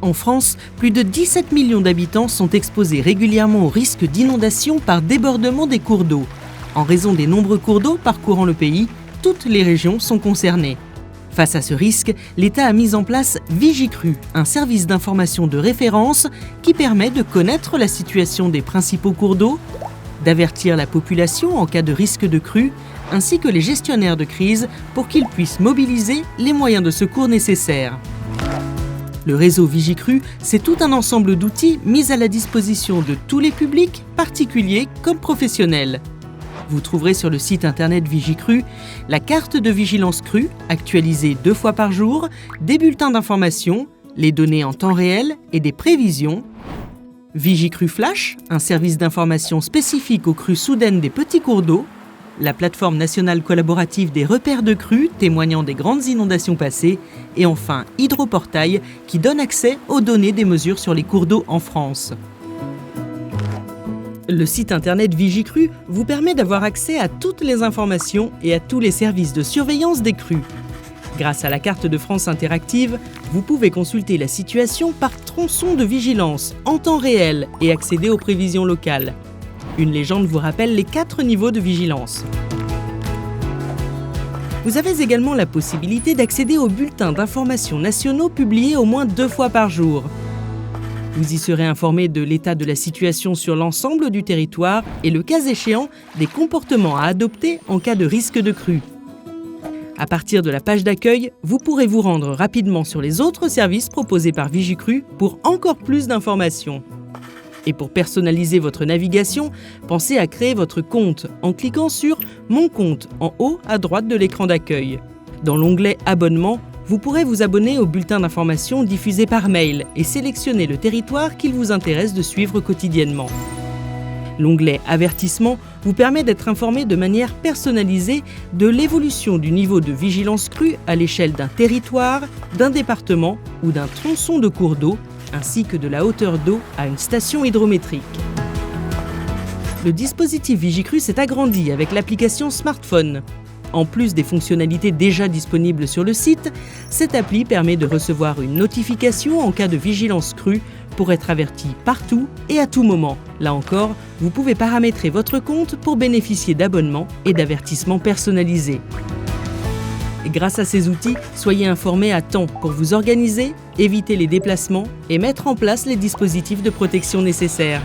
En France, plus de 17 millions d'habitants sont exposés régulièrement au risque d'inondation par débordement des cours d'eau. En raison des nombreux cours d'eau parcourant le pays, toutes les régions sont concernées. Face à ce risque, l'État a mis en place Vigicru, un service d'information de référence qui permet de connaître la situation des principaux cours d'eau, d'avertir la population en cas de risque de crue, ainsi que les gestionnaires de crise pour qu'ils puissent mobiliser les moyens de secours nécessaires. Le réseau Vigicru, c'est tout un ensemble d'outils mis à la disposition de tous les publics, particuliers comme professionnels. Vous trouverez sur le site internet Vigicru la carte de vigilance crue, actualisée 2 fois par jour, des bulletins d'information, les données en temps réel et des prévisions. Vigicru Flash, un service d'information spécifique aux crues soudaines des petits cours d'eau. La plateforme nationale collaborative des repères de crues témoignant des grandes inondations passées, et enfin Hydroportail qui donne accès aux données des mesures sur les cours d'eau en France. Le site internet Vigicru vous permet d'avoir accès à toutes les informations et à tous les services de surveillance des crues. Grâce à la carte de France interactive, vous pouvez consulter la situation par tronçon de vigilance en temps réel et accéder aux prévisions locales. Une légende vous rappelle les 4 niveaux de vigilance. Vous avez également la possibilité d'accéder aux bulletins d'information nationaux publiés au moins 2 fois par jour. Vous y serez informé de l'état de la situation sur l'ensemble du territoire et, le cas échéant, des comportements à adopter en cas de risque de crue. À partir de la page d'accueil, vous pourrez vous rendre rapidement sur les autres services proposés par Vigicru pour encore plus d'informations. Et pour personnaliser votre navigation, pensez à créer votre compte en cliquant sur « Mon compte » en haut à droite de l'écran d'accueil. Dans l'onglet « Abonnement », vous pourrez vous abonner au bulletin d'information diffusé par mail et sélectionner le territoire qu'il vous intéresse de suivre quotidiennement. L'onglet « Avertissement » vous permet d'être informé de manière personnalisée de l'évolution du niveau de vigilance crue à l'échelle d'un territoire, d'un département ou d'un tronçon de cours d'eau, ainsi que de la hauteur d'eau à une station hydrométrique. Le dispositif Vigicru s'est agrandi avec l'application smartphone. En plus des fonctionnalités déjà disponibles sur le site, cette appli permet de recevoir une notification en cas de vigilance crue pour être averti partout et à tout moment. Là encore, vous pouvez paramétrer votre compte pour bénéficier d'abonnements et d'avertissements personnalisés. Grâce à ces outils, soyez informés à temps pour vous organiser, éviter les déplacements et mettre en place les dispositifs de protection nécessaires.